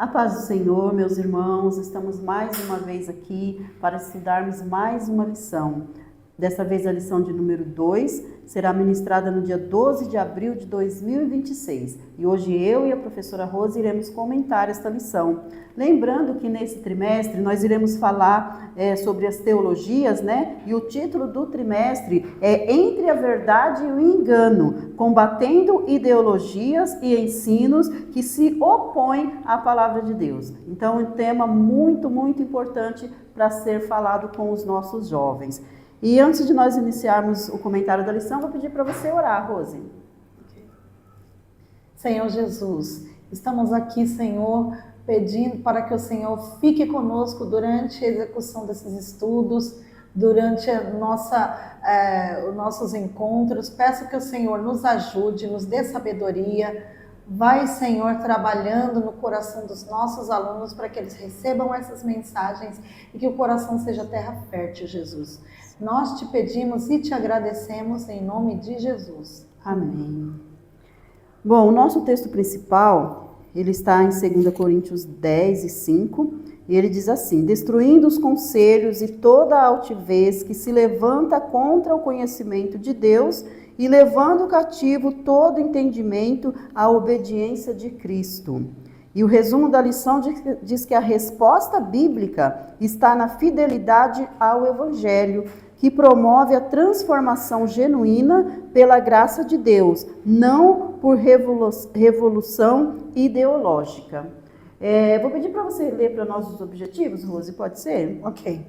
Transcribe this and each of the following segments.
A paz do Senhor, meus irmãos, estamos mais uma vez aqui para estudarmos mais uma lição. Dessa vez a lição de número 2 será ministrada no dia 12 de abril de 2026. E hoje eu e a professora Rose iremos comentar esta lição. Lembrando que nesse trimestre nós iremos falar sobre as teologias, né? E o título do trimestre é Entre a Verdade e o Engano, combatendo ideologias e ensinos que se opõem à palavra de Deus. Então, um tema muito importante para ser falado com os nossos jovens. E antes de nós iniciarmos o comentário da lição, vou pedir para você orar, Rose. Senhor Jesus, estamos aqui, Senhor, pedindo para que o Senhor fique conosco durante a execução desses estudos, durante os nossos encontros. Peço que o Senhor nos ajude, nos dê sabedoria. Vai, Senhor, trabalhando no coração dos nossos alunos para que eles recebam essas mensagens e que o coração seja terra fértil, Jesus. Nós te pedimos e te agradecemos em nome de Jesus. Amém. Bom, o nosso texto principal, ele está em 2 Coríntios 10 e 5, e ele diz assim: destruindo os conselhos e toda a altivez que se levanta contra o conhecimento de Deus e levando cativo todo entendimento à obediência de Cristo. E o resumo da lição diz que a resposta bíblica está na fidelidade ao Evangelho, que promove a transformação genuína pela graça de Deus, não por revolução ideológica. Vou pedir para você ler para nós os objetivos, Rose, pode ser? Ok.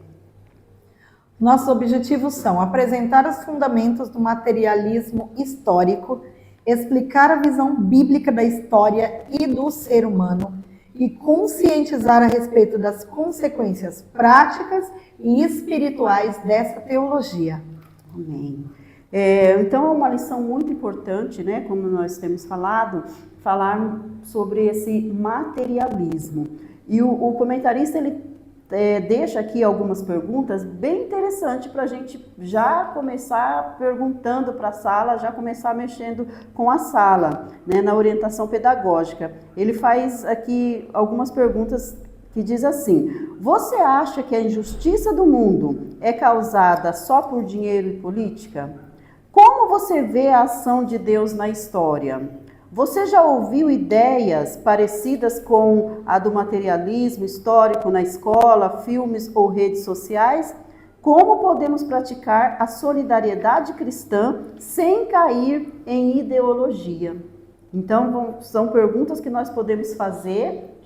Nossos objetivos são apresentar os fundamentos do materialismo histórico, explicar a visão bíblica da história e do ser humano e conscientizar a respeito das consequências práticas e espirituais dessa teologia. Amém. Então é uma lição muito importante, né? Como nós temos falado, falar sobre esse materialismo. E o comentarista, ele deixa aqui algumas perguntas bem interessantes para a gente já começar perguntando para a sala, já começar mexendo com a sala, né, na orientação pedagógica. Ele faz aqui algumas perguntas que diz assim: você acha que a injustiça do mundo é causada só por dinheiro e política? Como você vê a ação de Deus na história? Você já ouviu ideias parecidas com a do materialismo histórico na escola, filmes ou redes sociais? Como podemos praticar a solidariedade cristã sem cair em ideologia? Então, são perguntas que nós podemos fazer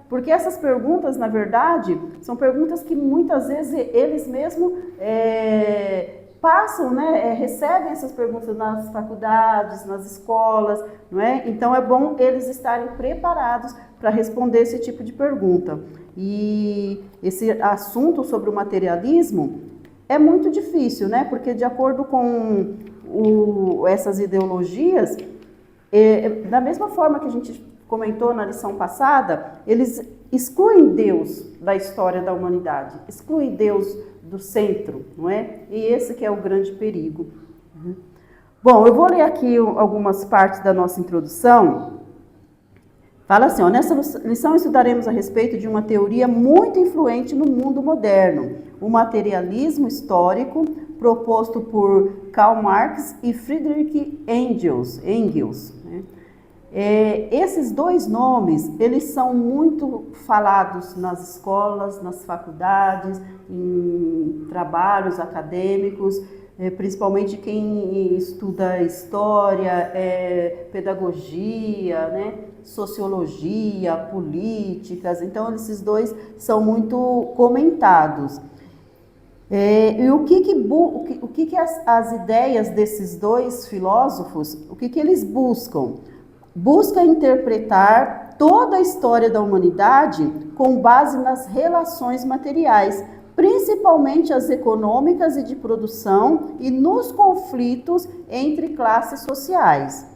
porque essas perguntas, na verdade, são perguntas que muitas vezes eles mesmos passam, né, recebem essas perguntas nas faculdades, nas escolas, não é? Então é bom eles estarem preparados para responder esse tipo de pergunta. E esse assunto sobre o materialismo é muito difícil, né? Porque de acordo com essas ideologias, da mesma forma que a gente comentou na lição passada, eles excluem Deus da história da humanidade, excluem Deus do centro, não é? E esse que é o grande perigo. Bom, eu vou ler aqui algumas partes da nossa introdução. Fala assim, nessa lição estudaremos a respeito de uma teoria muito influente no mundo moderno, o materialismo histórico, proposto por Karl Marx e Friedrich Engels, né? Esses dois nomes, eles são muito falados nas escolas, nas faculdades, em trabalhos acadêmicos, principalmente quem estuda história, pedagogia, né, sociologia, políticas. Então, esses dois são muito comentados. E o que as ideias desses dois filósofos, o que eles buscam? Busca interpretar toda a história da humanidade com base nas relações materiais, principalmente as econômicas e de produção e nos conflitos entre classes sociais.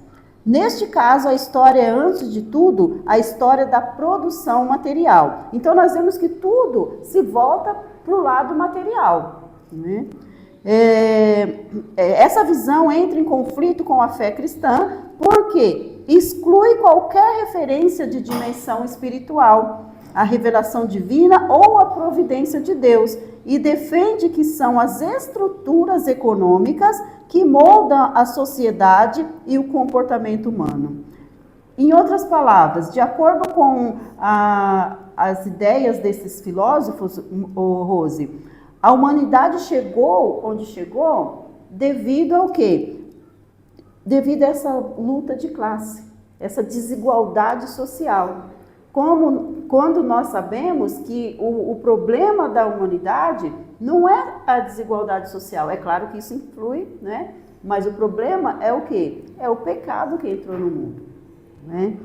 Neste caso, a história é, antes de tudo, a história da produção material. Então, nós vemos que tudo se volta para o lado material, né? essa visão entra em conflito com a fé cristã, porque exclui qualquer referência de dimensão espiritual, a revelação divina ou a providência de Deus, e defende que são as estruturas econômicas que moldam a sociedade e o comportamento humano. Em outras palavras, de acordo com as ideias desses filósofos, Rose, a humanidade chegou onde chegou devido ao quê? Devido a essa luta de classe, essa desigualdade social. Quando nós sabemos que o problema da humanidade não é a desigualdade social, é claro que isso influi, né? Mas o problema é o quê? É o pecado que entrou no mundo, né?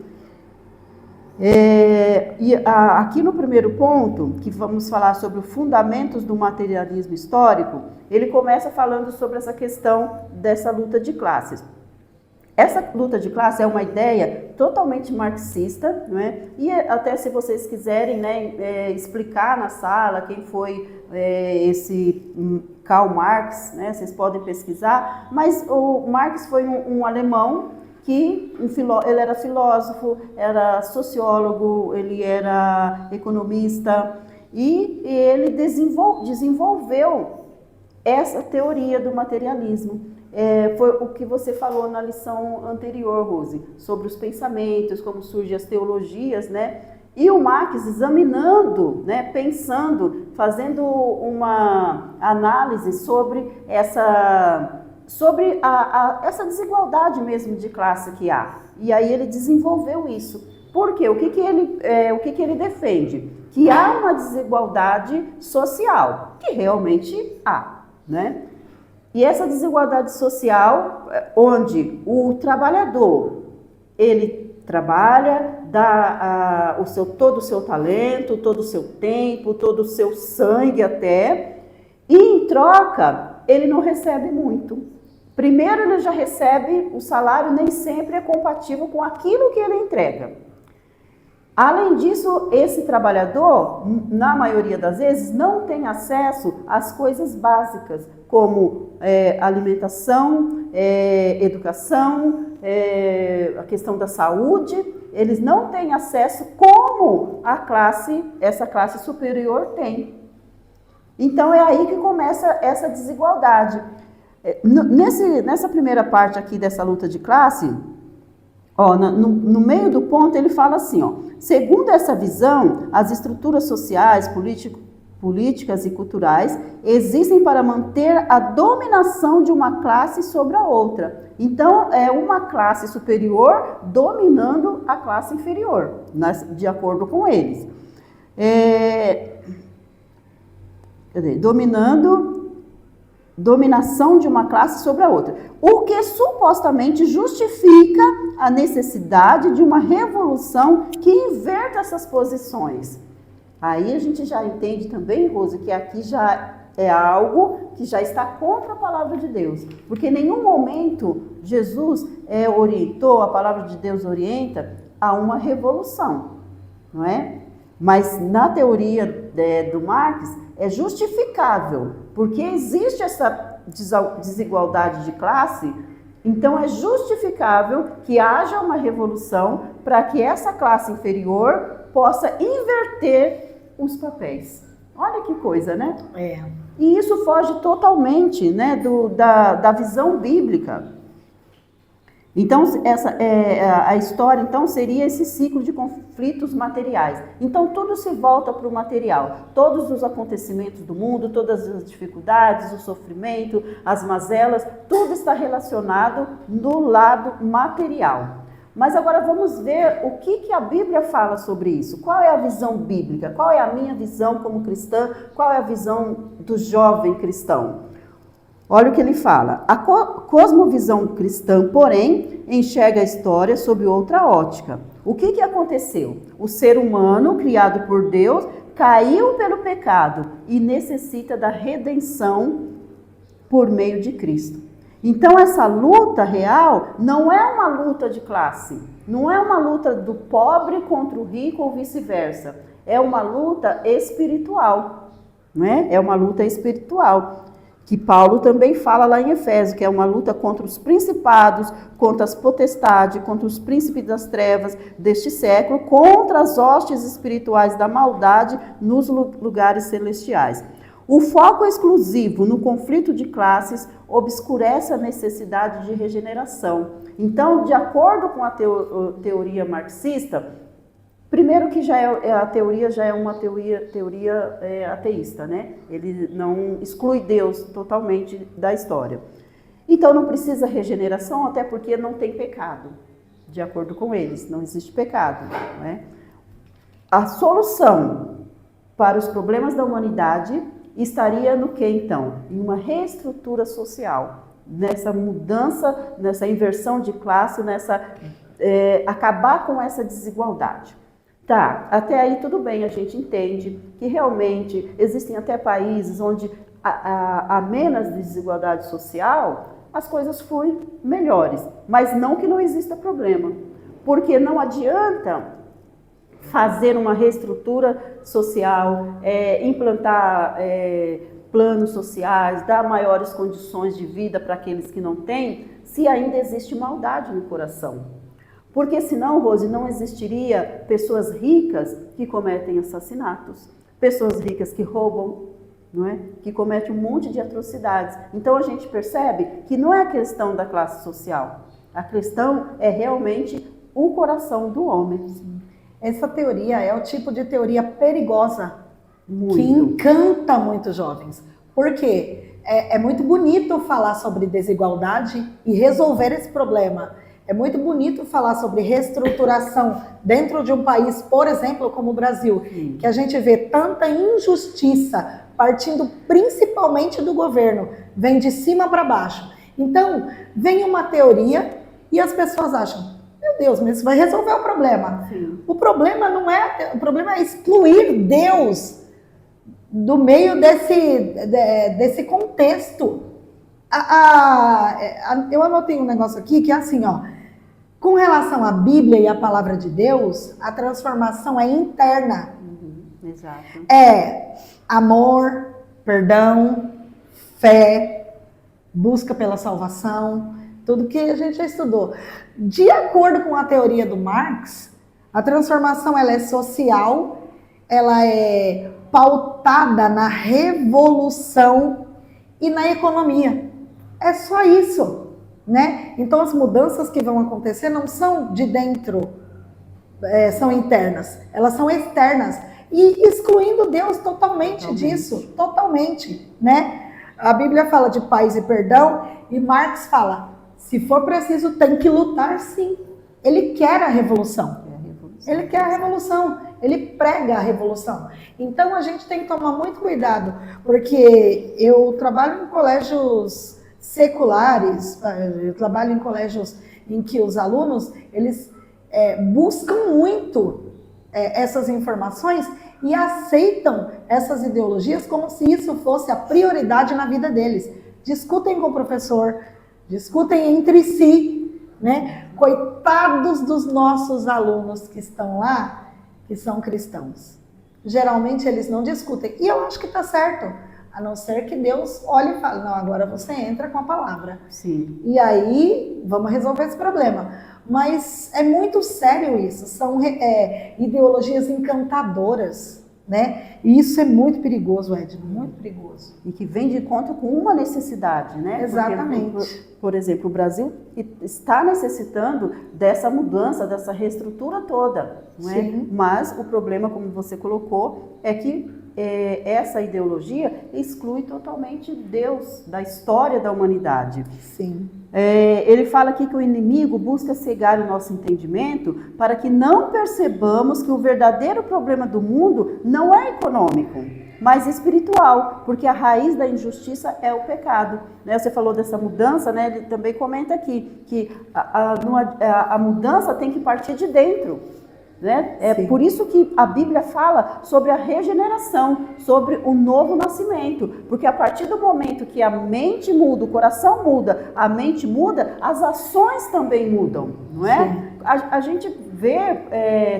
Aqui no primeiro ponto, que vamos falar sobre os fundamentos do materialismo histórico, ele começa falando sobre essa questão dessa luta de classes. Essa luta de classe é uma ideia totalmente marxista, não é? E até se vocês quiserem, né, explicar na sala quem foi esse Karl Marx, né, vocês podem pesquisar, mas o Marx foi um alemão que ele era filósofo, era sociólogo, ele era economista e ele desenvolveu essa teoria do materialismo. Foi o que você falou na lição anterior, Rose, sobre os pensamentos, como surgem as teologias, né? E o Marx examinando, né, pensando, fazendo uma análise sobre essa desigualdade mesmo de classe que há. E aí ele desenvolveu isso. Por quê? O que ele defende? Que há uma desigualdade social, que realmente há, né? E essa desigualdade social, onde o trabalhador, ele trabalha, dá todo o seu talento, todo o seu tempo, todo o seu sangue até, e em troca, ele não recebe muito. Primeiro, ele já recebe o salário, nem sempre é compatível com aquilo que ele entrega. Além disso, esse trabalhador, na maioria das vezes, não tem acesso às coisas básicas, como alimentação, educação, a questão da saúde. Eles não têm acesso como essa classe superior tem. Então, é aí que começa essa desigualdade. Nessa primeira parte aqui dessa luta de classe, no meio do ponto ele fala assim, segundo essa visão, as estruturas sociais, políticas e culturais existem para manter a dominação de uma classe sobre a outra. Então, é uma classe superior dominando a classe inferior, de acordo com eles. Dominação de uma classe sobre a outra, o que supostamente justifica a necessidade de uma revolução que inverta essas posições. Aí a gente já entende também, Rose, que aqui já é algo que já está contra a palavra de Deus, porque em nenhum momento Jesus orientou, a palavra de Deus orienta a uma revolução, não é? Mas na teoria do Marx é justificável, porque existe essa desigualdade de classe, então é justificável que haja uma revolução para que essa classe inferior possa inverter os papéis. Olha que coisa, né? E isso foge totalmente, né, da visão bíblica. Então, a história então, seria esse ciclo de conflitos materiais. Então, tudo se volta para o material. Todos os acontecimentos do mundo, todas as dificuldades, o sofrimento, as mazelas, tudo está relacionado no lado material. Mas agora vamos ver o que a Bíblia fala sobre isso. Qual é a visão bíblica? Qual é a minha visão como cristã? Qual é a visão do jovem cristão? Olha o que ele fala. A cosmovisão cristã, porém, enxerga a história sob outra ótica. O que aconteceu? O ser humano, criado por Deus, caiu pelo pecado e necessita da redenção por meio de Cristo. Então, essa luta real não é uma luta de classe, não é uma luta do pobre contra o rico ou vice-versa. É uma luta espiritual, não é? É uma luta espiritual. que Paulo também fala lá em Efésios, que é uma luta contra os principados, contra as potestades, contra os príncipes das trevas deste século, contra as hostes espirituais da maldade nos lugares celestiais. O foco exclusivo no conflito de classes obscurece a necessidade de regeneração. Então, de acordo com a teoria marxista, primeiro que a teoria já é uma teoria ateísta, né? Ele não exclui Deus totalmente da história. Então não precisa regeneração, até porque não tem pecado. De acordo com eles, não existe pecado, né? A solução para os problemas da humanidade estaria no que então? Em uma reestrutura social, nessa mudança, nessa inversão de classe, acabar com essa desigualdade. Tá, até aí tudo bem, a gente entende que realmente existem até países onde há menos desigualdade social, as coisas fluem melhores, mas não que não exista problema, porque não adianta fazer uma reestrutura social, implantar planos sociais, dar maiores condições de vida para aqueles que não têm, se ainda existe maldade no coração. Porque senão, Rose, não existiria pessoas ricas que cometem assassinatos, pessoas ricas que roubam, não é? Que cometem um monte de atrocidades. Então a gente percebe que não é a questão da classe social, a questão é realmente o coração do homem. Essa teoria é o tipo de teoria perigosa, Muito. que encanta muitos jovens. Por quê? É muito bonito falar sobre desigualdade e resolver esse problema. É muito bonito falar sobre reestruturação dentro de um país, por exemplo, como o Brasil, que a gente vê tanta injustiça partindo principalmente do governo, vem de cima para baixo. Então, vem uma teoria e as pessoas acham, meu Deus, mas isso vai resolver o problema. Sim. O problema é excluir Deus do meio desse contexto. Eu anotei um negócio aqui que é assim, ó. Com relação à Bíblia e à palavra de Deus, a transformação é interna. Exato. É amor, perdão, fé, busca pela salvação, tudo que a gente já estudou. De acordo com a teoria do Marx, a transformação ela é social, ela é pautada na revolução e na economia. É só isso. Né? Então as mudanças que vão acontecer não são de dentro, são internas, elas são externas e excluindo Deus totalmente disso, totalmente, né? A Bíblia fala de paz e perdão e Marx fala, se for preciso tem que lutar sim. Ele quer a revolução, ele quer a revolução, ele prega a revolução. Então a gente tem que tomar muito cuidado, porque eu trabalho em colégios seculares, eu trabalho em colégios em que os alunos, eles buscam muito essas informações e aceitam essas ideologias como se isso fosse a prioridade na vida deles. Discutem com o professor, discutem entre si, né? Coitados dos nossos alunos que estão lá, que são cristãos. Geralmente eles não discutem, e eu acho que está certo. A não ser que Deus olhe e fale, não, agora você entra com a palavra. Sim. E aí, vamos resolver esse problema. Mas é muito sério isso, são ideologias encantadoras, né? E isso é muito perigoso, Edna, muito perigoso. E que vem de encontro com uma necessidade, né? Exatamente. Porque, por exemplo, o Brasil está necessitando dessa mudança, dessa reestrutura toda, não é? Sim. Mas o problema, como você colocou, é que essa ideologia exclui totalmente Deus da história da humanidade. Sim. Ele fala aqui que o inimigo busca cegar o nosso entendimento para que não percebamos que o verdadeiro problema do mundo não é econômico, mas espiritual, porque a raiz da injustiça é o pecado. Né? Você falou dessa mudança, né? Ele também comenta aqui que a mudança tem que partir de dentro. Né? É Sim. por isso que a Bíblia fala sobre a regeneração, sobre o novo nascimento, porque a partir do momento que a mente muda, o coração muda, a mente muda, as ações também mudam, não é? A gente vê,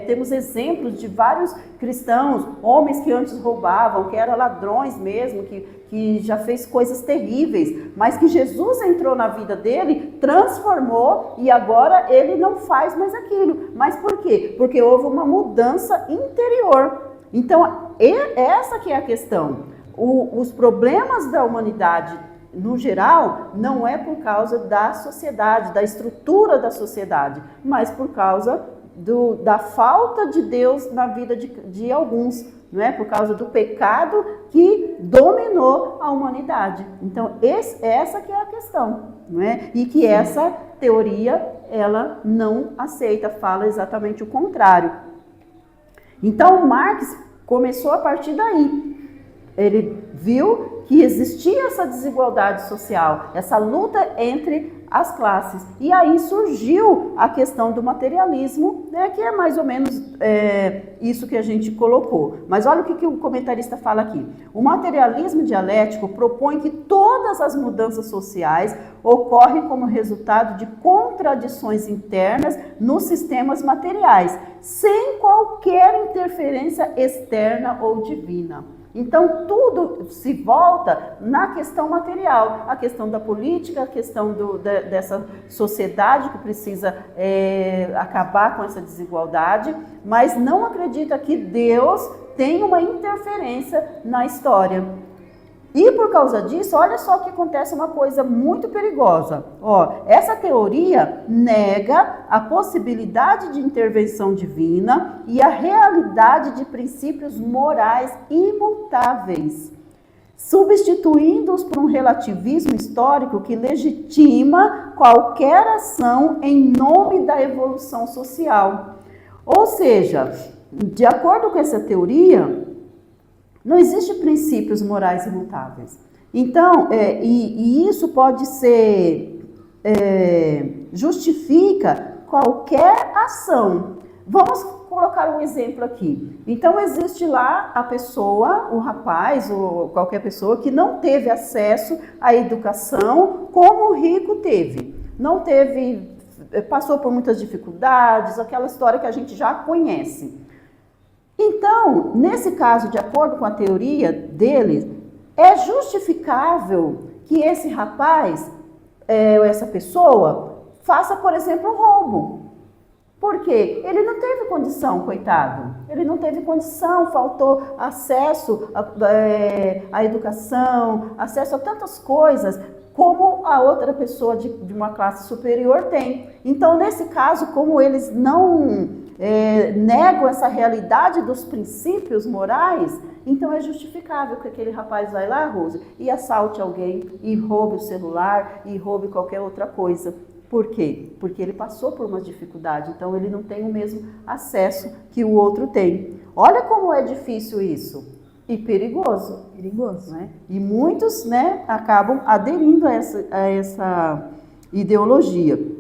temos exemplos de vários cristãos, homens que antes roubavam, que eram ladrões mesmo, que já fez coisas terríveis, mas que Jesus entrou na vida dele, transformou e agora ele não faz mais aquilo. Mas por quê? Porque houve uma mudança interior. Então, essa que é a questão. Os problemas da humanidade, no geral, não é por causa da sociedade, da estrutura da sociedade, mas por causa da falta de Deus na vida de alguns, não é? Por causa do pecado que dominou a humanidade. Então, essa que é a questão, não é? E que essa teoria, ela não aceita, fala exatamente o contrário. Então, Marx começou a partir daí. Ele viu que existia essa desigualdade social, essa luta entre as classes. E aí surgiu a questão do materialismo, né, que é mais ou menos isso que a gente colocou. Mas olha o que o comentarista fala aqui. O materialismo dialético propõe que todas as mudanças sociais ocorrem como resultado de contradições internas nos sistemas materiais, sem qualquer interferência externa ou divina. Então, tudo se volta na questão material, a questão da política, a questão dessa sociedade que precisa acabar com essa desigualdade, mas não acredita que Deus tem uma interferência na história. E por causa disso, olha só que acontece uma coisa muito perigosa. Essa teoria nega a possibilidade de intervenção divina e a realidade de princípios morais imutáveis, substituindo-os por um relativismo histórico que legitima qualquer ação em nome da evolução social. Ou seja, de acordo com essa teoria, não existem princípios morais imutáveis. Então, e isso pode ser, justifica qualquer ação. Vamos colocar um exemplo aqui. Então, existe lá a pessoa, o rapaz ou qualquer pessoa que não teve acesso à educação como o rico teve. Não teve, passou por muitas dificuldades, aquela história que a gente já conhece. Então, nesse caso, de acordo com a teoria deles, é justificável que esse rapaz, ou essa pessoa, faça, por exemplo, um roubo. Por quê? Ele não teve condição, coitado. Ele não teve condição, faltou acesso à educação, acesso a tantas coisas, como a outra pessoa de uma classe superior tem. Então, nesse caso, como eles não negam essa realidade dos princípios morais, então é justificável que aquele rapaz vai lá, Rose, e assalte alguém, e roube o celular, e roube qualquer outra coisa. Por quê? Porque ele passou por uma dificuldade, então ele não tem o mesmo acesso que o outro tem. Olha como é difícil isso. E perigoso. Perigoso, né? E muitos, né, acabam aderindo a essa ideologia.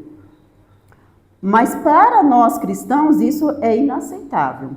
Mas para nós cristãos isso é inaceitável,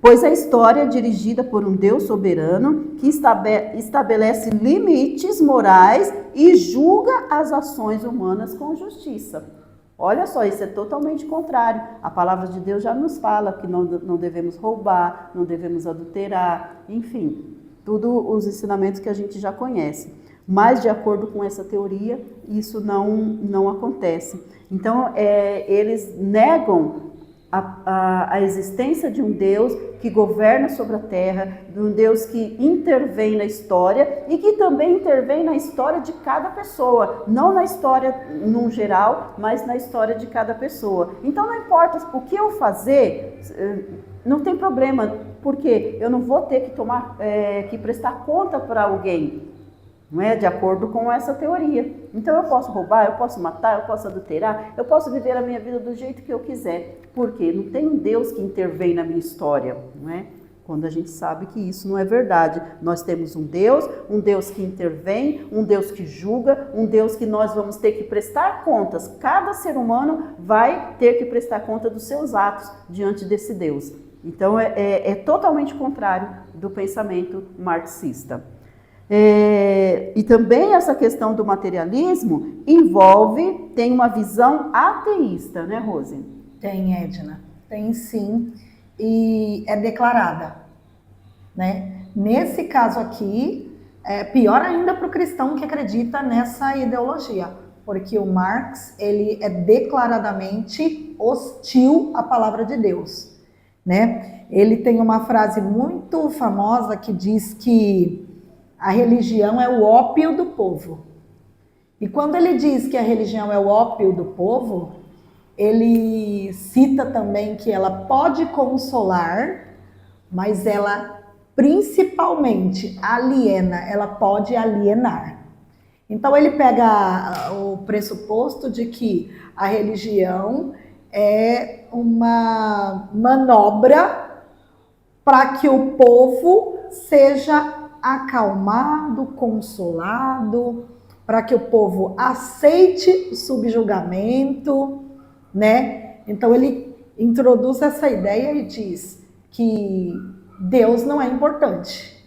pois a história é dirigida por um Deus soberano que estabelece limites morais e julga as ações humanas com justiça. Olha só, isso é totalmente contrário. A palavra de Deus já nos fala que não devemos roubar, não devemos adulterar, enfim, todos os ensinamentos que a gente já conhece. Mas, de acordo com essa teoria, isso não acontece. Então, eles negam a existência de um Deus que governa sobre a terra, de um Deus que intervém na história e que também intervém na história de cada pessoa, não na história num geral, mas na história de cada pessoa. Então não importa o que eu fazer, não tem problema, porque eu não vou ter que prestar conta para alguém. Não é? De acordo com essa teoria. Então eu posso roubar, eu posso matar, eu posso adulterar, eu posso viver a minha vida do jeito que eu quiser. Por quê? Não tem um Deus que intervém na minha história, não é? Quando a gente sabe que isso não é verdade. Nós temos um Deus que intervém, um Deus que julga, um Deus que nós vamos ter que prestar contas. Cada ser humano vai ter que prestar conta dos seus atos diante desse Deus. Então é totalmente contrário do pensamento marxista. E também essa questão do materialismo tem uma visão ateísta, né, Rose? Tem, Edna. tem sim, e é declarada, né? Nesse caso aqui, é pior ainda para o cristão que acredita nessa ideologia, porque o Marx, ele é declaradamente hostil à palavra de Deus, né? Ele tem uma frase muito famosa que diz que a religião é o ópio do povo. E quando ele diz que a religião é o ópio do povo, ele cita também que ela pode consolar, mas ela principalmente aliena, ela pode alienar. Então ele pega o pressuposto de que a religião é uma manobra para que o povo seja acalmado, consolado, para que o povo aceite o subjugamento, né? Então ele introduz essa ideia e diz que Deus não é importante,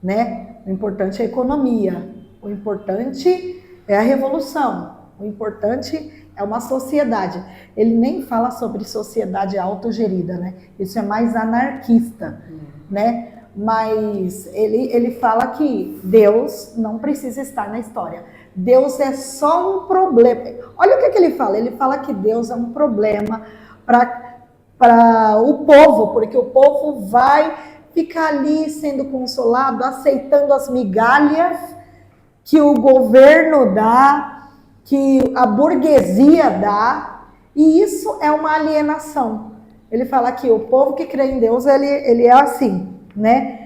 né? O importante é a economia, o importante é a revolução, o importante é uma sociedade. Ele nem fala sobre sociedade autogerida, né? Isso é mais anarquista, né? Mas ele fala que Deus não precisa estar na história. Deus é só um problema. Olha o que ele fala. Ele fala que Deus é um problema para o povo, porque o povo vai ficar ali sendo consolado, aceitando as migalhas que o governo dá, que a burguesia dá, e isso é uma alienação. Ele fala que o povo que crê em Deus, ele é assim, né?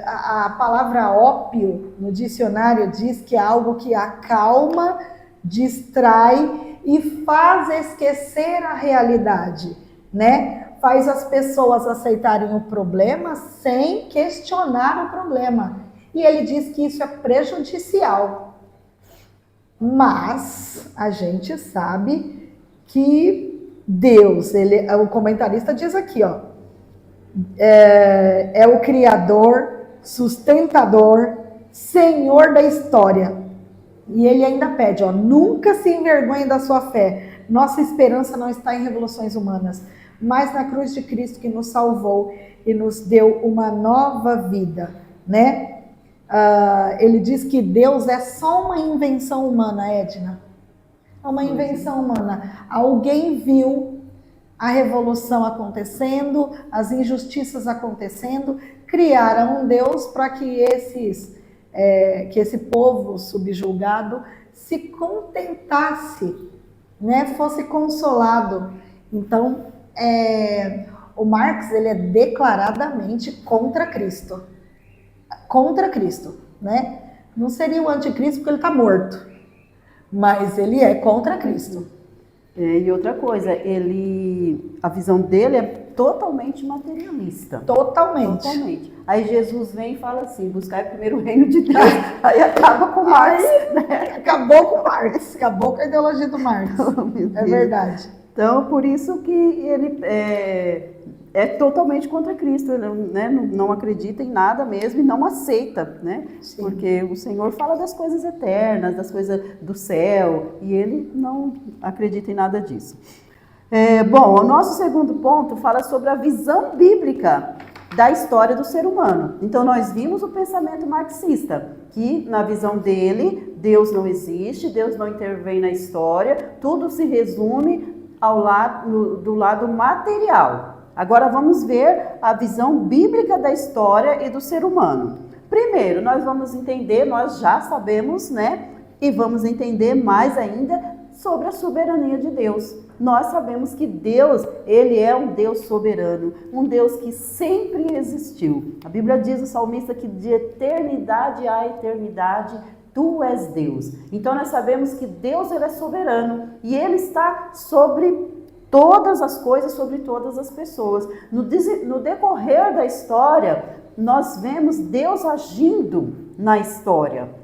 A palavra ópio no dicionário diz que é algo que acalma, distrai e faz esquecer a realidade, né? Faz as pessoas aceitarem o problema sem questionar o problema. E ele diz que isso é prejudicial. Mas a gente sabe que Deus, o comentarista diz aqui, ó, é o Criador, sustentador, Senhor da história. E ele ainda pede, ó, nunca se envergonhe da sua fé. Nossa esperança não está em revoluções humanas, mas na cruz de Cristo que nos salvou e nos deu uma nova vida, né? Ele diz que Deus é só uma invenção humana, Edna. É uma invenção humana. Alguém viu a revolução acontecendo, as injustiças acontecendo, criaram um Deus para que esse povo subjugado se contentasse, né? Fosse consolado. Então, o Marx, ele é declaradamente contra Cristo. Contra Cristo, né? Não seria o anticristo porque ele está morto, mas ele é contra Cristo. E outra coisa, a visão dele é totalmente materialista. Totalmente. Aí Jesus vem e fala assim, buscar primeiro o reino de Deus. Aí acaba com o Marx. Né? Acabou com o Marx, acabou com a ideologia do Marx. É verdade. Então, por isso que ele é totalmente contra Cristo, né? Não acredita em nada mesmo e não aceita, né? Sim. Porque o Senhor fala das coisas eternas, das coisas do céu, e ele não acredita em nada disso. Bom, o nosso segundo ponto fala sobre a visão bíblica da história do ser humano. Então, nós vimos o pensamento marxista, que na visão dele, Deus não existe, Deus não intervém na história, tudo se resume do lado material. Agora vamos ver a visão bíblica da história e do ser humano. Primeiro, nós vamos entender, nós já sabemos, né? E vamos entender mais ainda sobre a soberania de Deus. Nós sabemos que Deus, ele é um Deus soberano, um Deus que sempre existiu. A Bíblia diz, o salmista, que de eternidade a eternidade, tu és Deus. Então nós sabemos que Deus, ele é soberano e ele está sobre todas as coisas, sobre todas as pessoas. No decorrer da história, nós vemos Deus agindo na história.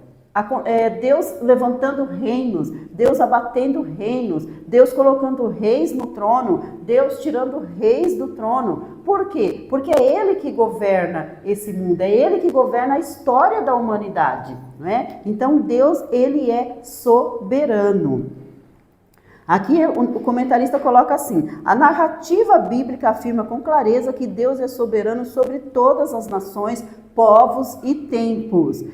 Deus levantando reinos, Deus abatendo reinos, Deus colocando reis no trono, Deus tirando reis do trono. Por quê? Porque é Ele que governa esse mundo, é Ele que governa a história da humanidade, não é? Então Deus, ele é soberano. Aqui o comentarista coloca assim: a narrativa bíblica afirma com clareza que Deus é soberano sobre todas as nações, povos e tempos.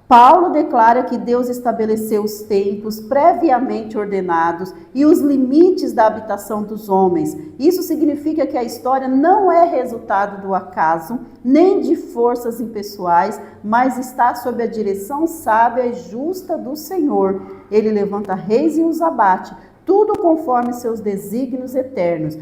Paulo declara que Deus estabeleceu os tempos previamente ordenados e os limites da habitação dos homens. Isso significa que a história não é resultado do acaso, nem de forças impessoais, mas está sob a direção sábia e justa do Senhor. Ele levanta reis e os abate, tudo conforme seus desígnios eternos.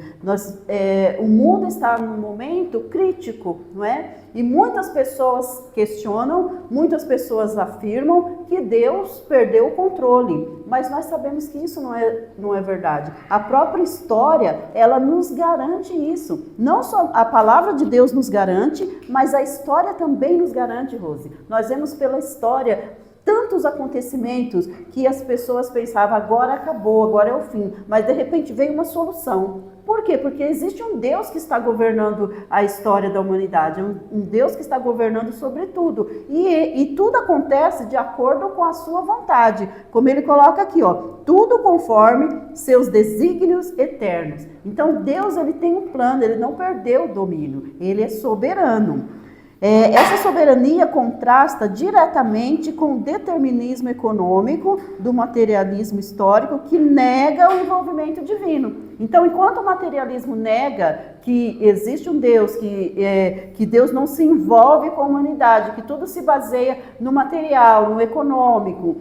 O mundo está num momento crítico, não é? E muitas pessoas questionam, muitas pessoas afirmam que Deus perdeu o controle. Mas nós sabemos que isso não é verdade. A própria história, ela nos garante isso. Não só a palavra de Deus nos garante, mas a história também nos garante, Rose. Nós vemos pela história tantos acontecimentos que as pessoas pensavam, agora acabou, agora é o fim. Mas de repente veio uma solução. Por quê? Porque existe um Deus que está governando a história da humanidade, um Deus que está governando sobre tudo. E tudo acontece de acordo com a sua vontade. Como ele coloca aqui, ó, tudo conforme seus desígnios eternos. Então Deus, ele tem um plano, ele não perdeu o domínio, ele é soberano. Essa soberania contrasta diretamente com o determinismo econômico do materialismo histórico que nega o envolvimento divino. Então, enquanto o materialismo nega que existe um Deus, que Deus não se envolve com a humanidade, que tudo se baseia no material, no econômico,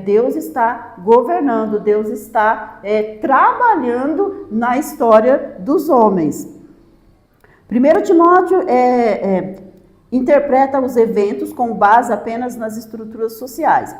Deus está governando, Deus está trabalhando na história dos homens. 1 Timóteo interpreta os eventos com base apenas nas estruturas sociais.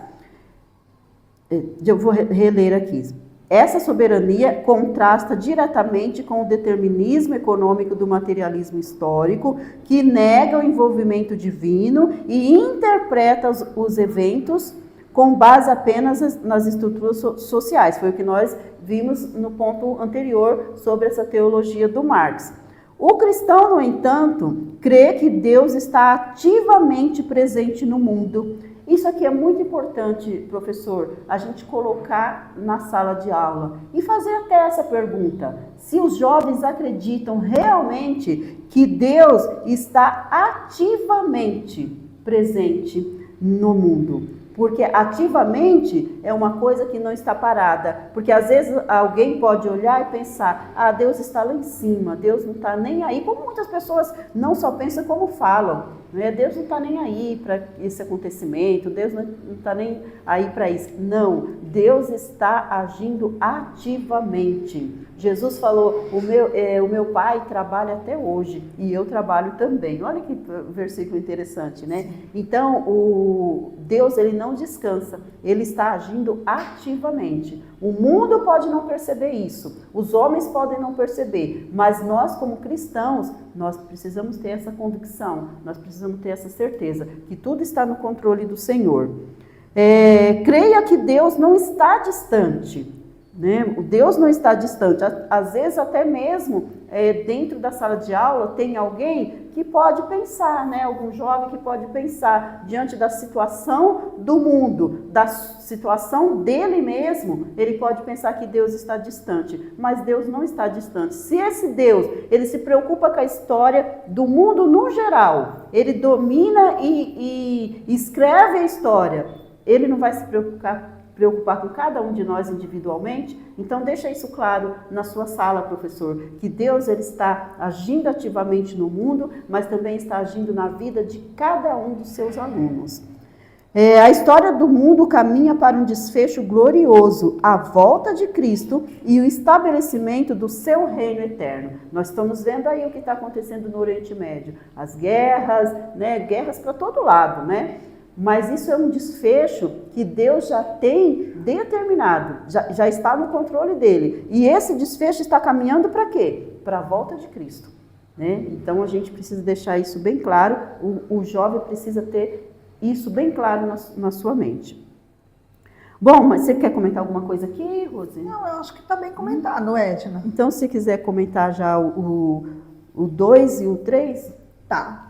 Eu vou reler aqui. Essa soberania contrasta diretamente com o determinismo econômico do materialismo histórico, que nega o envolvimento divino e interpreta os eventos com base apenas nas estruturas sociais. Foi o que nós vimos no ponto anterior sobre essa teologia do Marx. O cristão, no entanto, crê que Deus está ativamente presente no mundo. Isso aqui é muito importante, professor, a gente colocar na sala de aula e fazer até essa pergunta. Se os jovens acreditam realmente que Deus está ativamente presente no mundo. Porque ativamente é uma coisa que não está parada. Porque às vezes alguém pode olhar e pensar, Deus está lá em cima, Deus não está nem aí. Como muitas pessoas não só pensam como falam. Né? Deus não está nem aí para esse acontecimento, Deus não está nem aí para isso. Não, Deus está agindo ativamente. Jesus falou, o meu pai trabalha até hoje e eu trabalho também. Olha que versículo interessante, né? Então, Deus, ele não descansa, ele está agindo ativamente. O mundo pode não perceber isso, os homens podem não perceber, mas nós como cristãos, nós precisamos ter essa convicção, nós precisamos ter essa certeza que tudo está no controle do Senhor. Creia que Deus não está distante. Né? O Deus não está distante, às vezes até mesmo dentro da sala de aula tem alguém que pode pensar, né? Algum jovem que pode pensar diante da situação do mundo, da situação dele mesmo, ele pode pensar que Deus está distante, mas Deus não está distante. Se esse Deus, ele se preocupa com a história do mundo no geral, ele domina e escreve a história, ele não vai se preocupar com cada um de nós individualmente. Então deixa isso claro na sua sala, professor, que Deus, ele está agindo ativamente no mundo, mas também está agindo na vida de cada um dos seus alunos. A história do mundo caminha para um desfecho glorioso, a volta de Cristo e o estabelecimento do seu reino eterno. Nós estamos vendo aí o que está acontecendo no Oriente Médio, as guerras, né? Guerras para todo lado, né? Mas isso é um desfecho que Deus já tem determinado, já está no controle dele. E esse desfecho está caminhando para quê? Para a volta de Cristo. Né? Então a gente precisa deixar isso bem claro, o jovem precisa ter isso bem claro na sua mente. Bom, mas você quer comentar alguma coisa aqui, Rose? Não, eu acho que está bem comentado, Edna. Então, se quiser comentar já o 2 e o 3? Tá.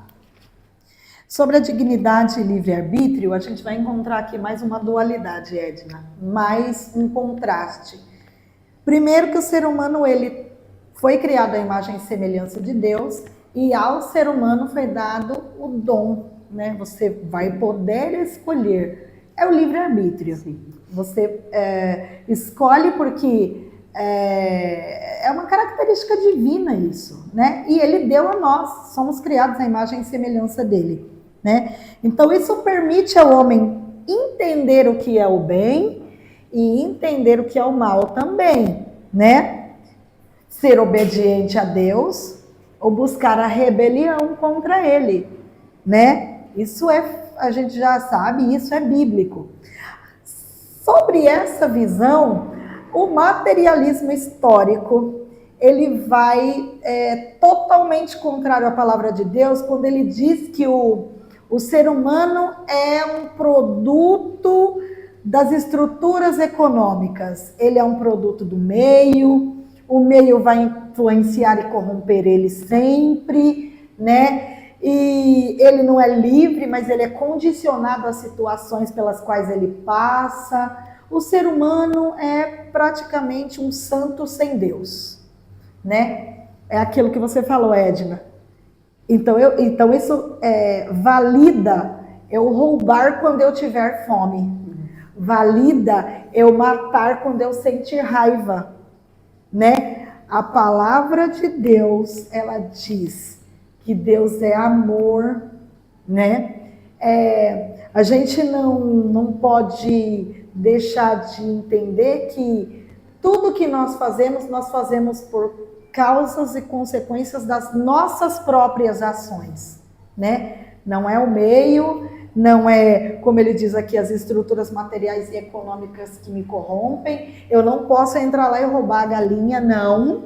Sobre a dignidade e livre-arbítrio, a gente vai encontrar aqui mais uma dualidade, Edna, mais um contraste. Primeiro que o ser humano, ele foi criado à imagem e semelhança de Deus, e ao ser humano foi dado o dom, né? Você vai poder escolher. É o livre-arbítrio. Você escolhe porque é uma característica divina isso, né? E ele deu a nós, somos criados à imagem e semelhança dele, né? Então isso permite ao homem entender o que é o bem e entender o que é o mal também, né? Ser obediente a Deus ou buscar a rebelião contra ele, né? Isso a gente já sabe, isso é bíblico. Sobre essa visão, o materialismo histórico, ele vai totalmente contrário à palavra de Deus, quando ele diz que o ser humano é um produto das estruturas econômicas. Ele é um produto do meio, o meio vai influenciar e corromper ele sempre, né? E ele não é livre, mas ele é condicionado às situações pelas quais ele passa. O ser humano é praticamente um santo sem Deus, né? É aquilo que você falou, Edna. Então isso valida eu roubar quando eu tiver fome. Valida eu matar quando eu sentir raiva, né? A palavra de Deus, ela diz que Deus é amor, né? A gente não pode deixar de entender que tudo que nós fazemos por causas e consequências das nossas próprias ações, né? Não é o meio, não é, como ele diz aqui, as estruturas materiais e econômicas que me corrompem. Eu não posso entrar lá e roubar a galinha, não.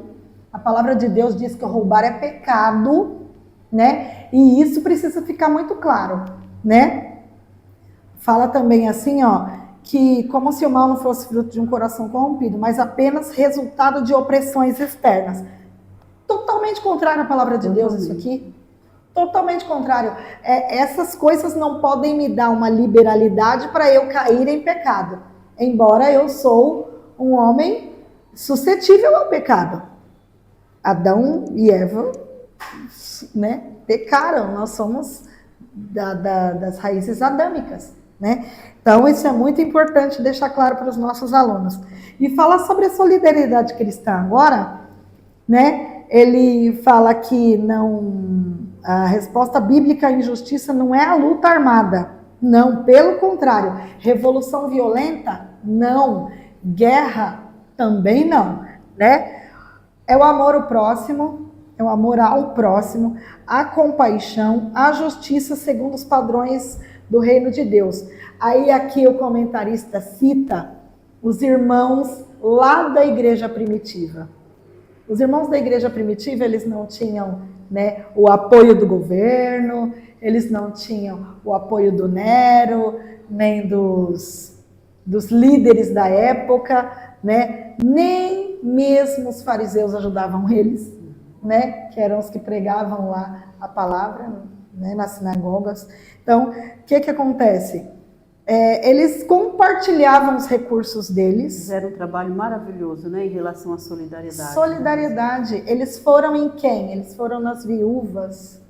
A palavra de Deus diz que roubar é pecado, né? E isso precisa ficar muito claro, né? Fala também assim, ó, que como se o mal não fosse fruto de um coração corrompido, mas apenas resultado de opressões externas. Totalmente contrário à palavra de Deus isso aqui. Totalmente contrário. Essas coisas não podem me dar uma liberalidade para eu cair em pecado. Embora eu sou um homem suscetível ao pecado. Adão e Eva, né, pecaram. Nós somos das raízes adâmicas, né? Então isso é muito importante deixar claro para os nossos alunos. E fala sobre a solidariedade cristã agora, né? Ele fala que a resposta bíblica à injustiça não é a luta armada. Não, pelo contrário. Revolução violenta? Não. Guerra? Também não, né? É o amor ao próximo, é o amor ao próximo, a compaixão, a justiça segundo os padrões do reino de Deus. Aí aqui o comentarista cita os irmãos lá da igreja primitiva. Os irmãos da igreja primitiva, eles não tinham, né, o apoio do governo, eles não tinham o apoio do Nero, nem dos líderes da época, né? Nem mesmo os fariseus ajudavam eles, né? Que eram os que pregavam lá a palavra, né, nas sinagogas. Então, o que acontece? Eles compartilhavam os recursos deles. Fizeram um trabalho maravilhoso, né, em relação à solidariedade. Solidariedade. Eles foram em quem? Eles foram nas viúvas,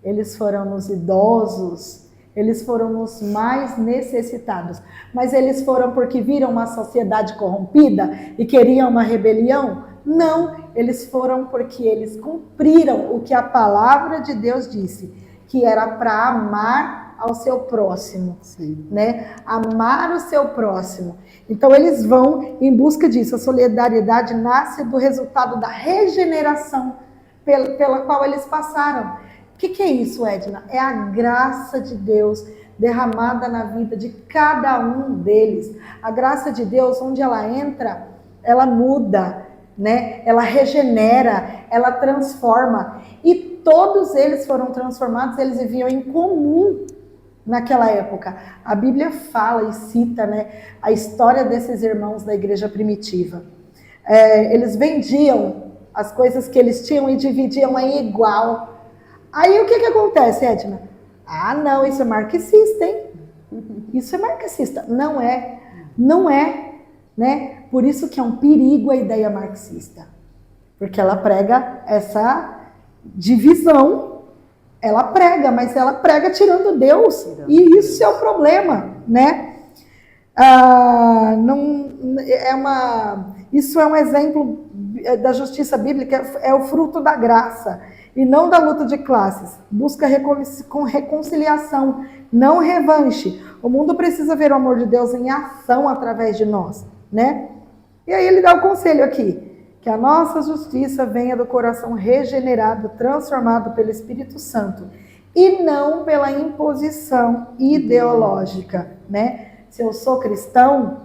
eles foram nos idosos, eles foram nos mais necessitados. Mas eles foram porque viram uma sociedade corrompida e queriam uma rebelião? Não, eles foram porque eles cumpriram o que a palavra de Deus disse, que era para amar ao seu próximo, né? Amar o seu próximo. Então eles vão em busca disso. A solidariedade nasce do resultado da regeneração pela qual eles passaram. O que é isso, Edna? É a graça de Deus derramada na vida de cada um deles. A graça de Deus, onde ela entra, ela muda, né? Ela regenera, ela transforma. E todos eles foram transformados, eles viviam em comum naquela época. A Bíblia fala e cita, né, a história desses irmãos da igreja primitiva. Eles vendiam as coisas que eles tinham e dividiam em igual. Aí o que acontece, Edna? Ah, não, isso é marxista, hein? Isso é marxista. Não é, né? Por isso que é um perigo a ideia marxista. Porque ela prega essa divisão, mas ela prega tirando Deus. E isso é o problema, né? Isso é um exemplo da justiça bíblica, é o fruto da graça e não da luta de classes. Busca com reconciliação, não revanche. O mundo precisa ver o amor de Deus em ação através de nós, né? E aí ele dá o conselho aqui, que a nossa justiça venha do coração regenerado, transformado pelo Espírito Santo, e não pela imposição ideológica, né? Se eu sou cristão,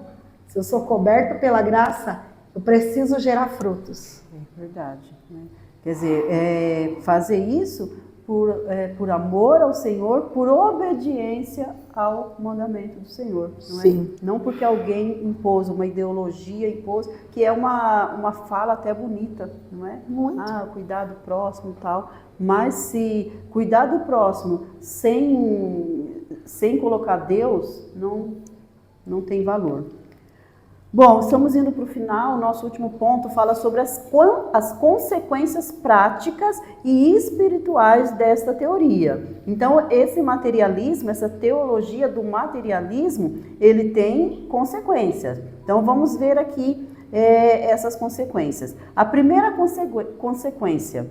se eu sou coberto pela graça, eu preciso gerar frutos. É verdade, né? Quer dizer, fazer isso por amor ao Senhor, por obediência ao mandamento do Senhor. Não é? Sim. Não porque alguém impôs, uma ideologia impôs, que é uma fala até bonita, não é? Muito. Cuidar do próximo e tal. Mas se cuidar do próximo sem colocar Deus, não tem valor. Bom, estamos indo para o final. O nosso último ponto fala sobre as consequências práticas e espirituais desta teoria. Então, esse materialismo, essa teologia do materialismo, ele tem consequências. Então, vamos ver aqui essas consequências. A primeira consequência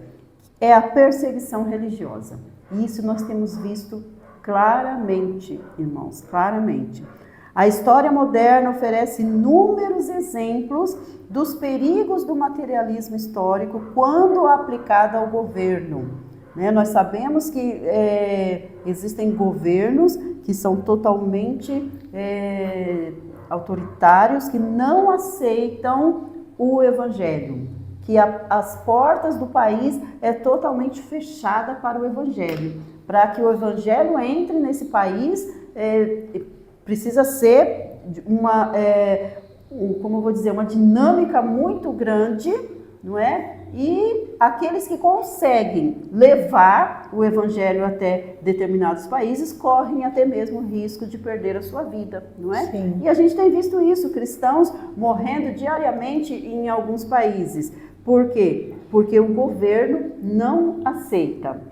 é a perseguição religiosa. Isso nós temos visto claramente, irmãos, claramente. A história moderna oferece inúmeros exemplos dos perigos do materialismo histórico quando aplicado ao governo. Né? Nós sabemos que existem governos que são totalmente autoritários, que não aceitam o evangelho, que as portas do país é totalmente fechada para o evangelho. Para que o evangelho entre nesse país, precisa ser uma dinâmica muito grande, não é? E aqueles que conseguem levar o evangelho até determinados países correm até mesmo o risco de perder a sua vida, não é? Sim. E a gente tem visto isso, cristãos morrendo diariamente em alguns países. Por quê? Porque o governo não aceita.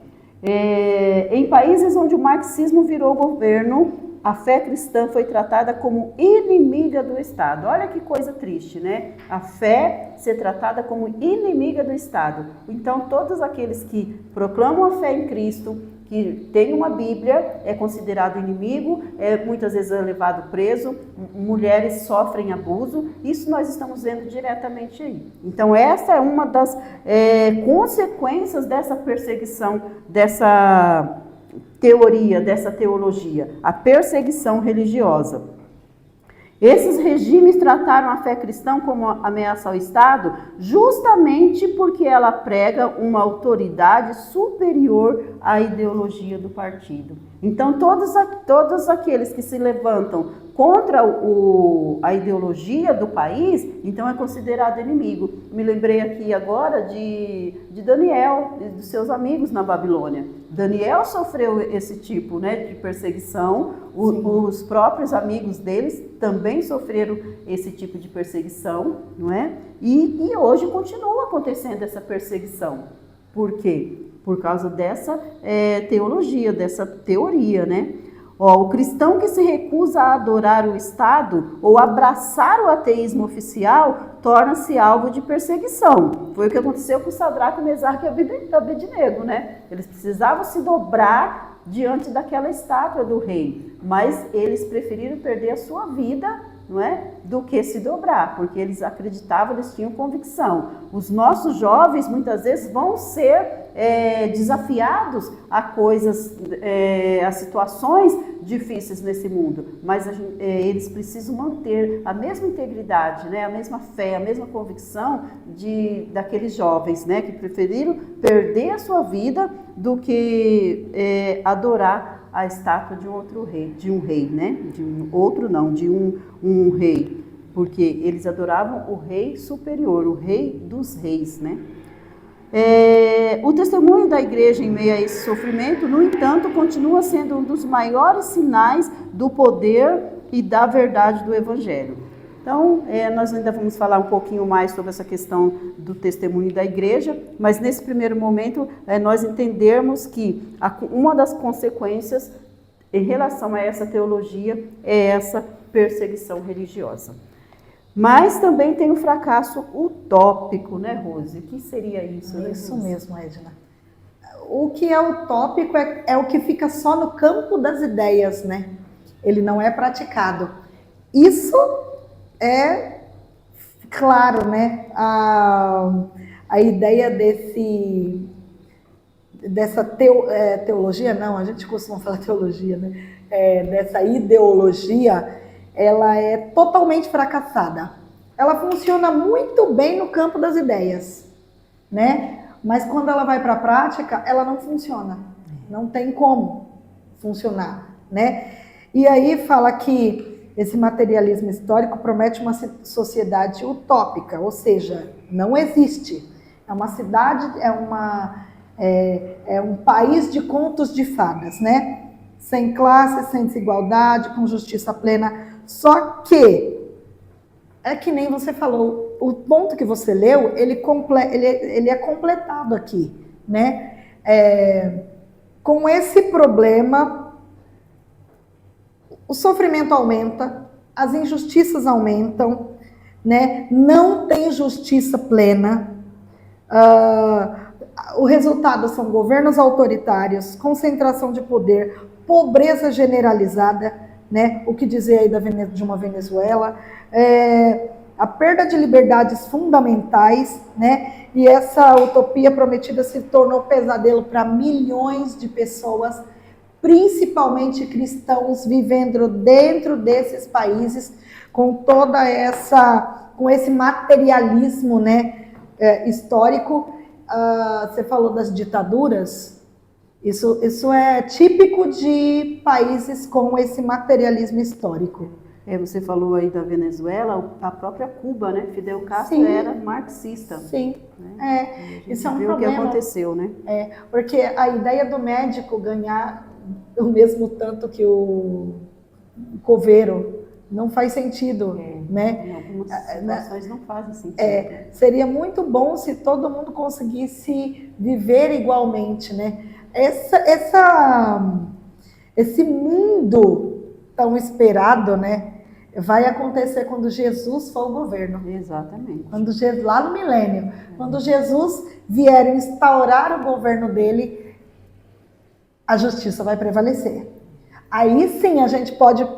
Em países onde o marxismo virou governo, a fé cristã foi tratada como inimiga do Estado. Olha que coisa triste, né? A fé ser tratada como inimiga do Estado. Então, todos aqueles que proclamam a fé em Cristo, que tem uma Bíblia, é considerado inimigo, muitas vezes é levado preso, mulheres sofrem abuso. Isso nós estamos vendo diretamente aí. Então, essa é uma das consequências dessa perseguição, dessa teologia, a perseguição religiosa. Esses regimes trataram a fé cristã como ameaça ao Estado justamente porque ela prega uma autoridade superior à ideologia do partido. Então, todos aqueles que se levantam contra a ideologia do país, então é considerado inimigo. Me lembrei aqui agora de Daniel e dos seus amigos na Babilônia. Daniel sofreu esse tipo, né, de perseguição. Os próprios amigos deles também sofreram esse tipo de perseguição, não é? E hoje continua acontecendo essa perseguição. Por quê? Por causa dessa teologia, dessa teoria, né? O cristão que se recusa a adorar o Estado ou abraçar o ateísmo oficial torna-se alvo de perseguição. Foi o que aconteceu com Sadraque, Mesaque e Abednego, né? Eles precisavam se dobrar diante daquela estátua do rei, mas eles preferiram perder a sua vida, não é? Do que se dobrar, porque eles acreditavam, eles tinham convicção. Os nossos jovens muitas vezes vão ser desafiados a coisas, a situações difíceis nesse mundo, mas eles precisam manter a mesma integridade, né? A mesma fé, a mesma convicção daqueles jovens, né? Que preferiram perder a sua vida do que adorar a estátua de um rei, né? De um rei, porque eles adoravam o rei superior, o rei dos reis, né? O testemunho da igreja em meio a esse sofrimento, no entanto, continua sendo um dos maiores sinais do poder e da verdade do Evangelho. Então, nós ainda vamos falar um pouquinho mais sobre essa questão do testemunho da igreja, mas nesse primeiro momento, nós entendermos que uma das consequências em relação a essa teologia é essa perseguição religiosa. Mas também tem o fracasso utópico, né, Rose? O que seria isso? Isso mesmo, Edna. O que é utópico é o que fica só no campo das ideias, né? Ele não é praticado. Isso é claro, né? A ideia dessa teologia, não, a gente costuma falar teologia, né? Dessa ideologia, ela é totalmente fracassada. Ela funciona muito bem no campo das ideias, né? Mas quando ela vai para a prática, ela não funciona. Não tem como funcionar, né? E aí fala que esse materialismo histórico promete uma sociedade utópica, ou seja, não existe. É uma cidade, é um país de contos de fadas, né? Sem classe, sem desigualdade, com justiça plena. Só que, é que nem você falou, o ponto que você leu, ele é completado aqui, né? Com esse problema, o sofrimento aumenta, as injustiças aumentam, né? Não tem justiça plena. O resultado são governos autoritários, concentração de poder, pobreza generalizada, né? O que dizer aí de uma Venezuela, a perda de liberdades fundamentais, né? E essa utopia prometida se tornou pesadelo para milhões de pessoas, principalmente cristãos, vivendo dentro desses países com com esse materialismo, né? Histórico. Você falou das ditaduras. Isso é típico de países com esse materialismo histórico. Você falou aí da Venezuela, a própria Cuba, né? Fidel Castro Sim. Era marxista. Sim, né? Isso é um problema. O que aconteceu, né? Porque a ideia do médico ganhar o mesmo tanto que o coveiro não faz sentido, né? Em algumas situações não fazem sentido. Seria muito bom se todo mundo conseguisse viver igualmente, né? Esse mundo tão esperado, né, vai acontecer quando Jesus for o governo. Exatamente. Lá no milênio, quando Jesus vier instaurar o governo dele, a justiça vai prevalecer. Aí sim a gente pode,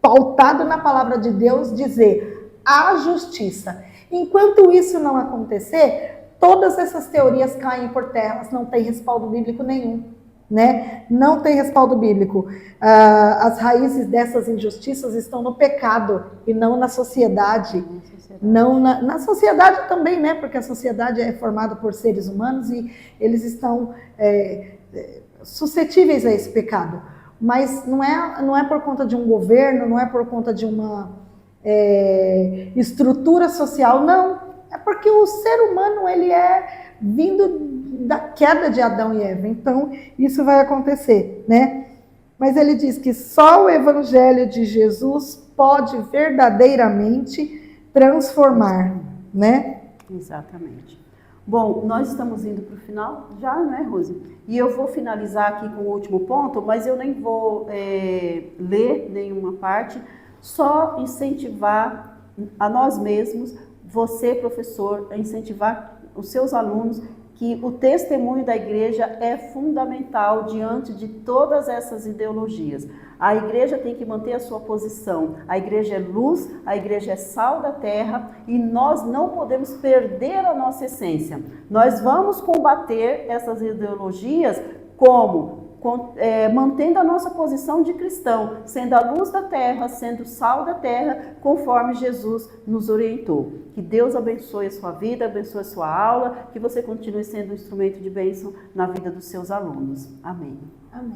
pautado na palavra de Deus, dizer a justiça. Enquanto isso não acontecer, todas essas teorias caem por terra, elas não têm respaldo bíblico nenhum, né? Não tem respaldo bíblico. As raízes dessas injustiças estão no pecado e não na sociedade. Não na sociedade também, né? Porque a sociedade é formada por seres humanos e eles estão suscetíveis a esse pecado. Mas não é por conta de um governo, não é por conta de uma estrutura social, não. É porque o ser humano, ele é vindo da queda de Adão e Eva. Então, isso vai acontecer, né? Mas ele diz que só o Evangelho de Jesus pode verdadeiramente transformar, né? Exatamente. Bom, nós estamos indo para o final já, né, Rose? E eu vou finalizar aqui com o último ponto, mas eu nem vou ler nenhuma parte, só incentivar a nós mesmos, você, professor, a incentivar os seus alunos que o testemunho da igreja é fundamental diante de todas essas ideologias. A igreja tem que manter a sua posição. A igreja é luz, a igreja é sal da terra e nós não podemos perder a nossa essência. Nós vamos combater essas ideologias como? Mantendo a nossa posição de cristão, sendo a luz da terra, sendo o sal da terra, conforme Jesus nos orientou. Que Deus abençoe a sua vida, abençoe a sua aula, que você continue sendo um instrumento de bênção na vida dos seus alunos. Amém. Amém.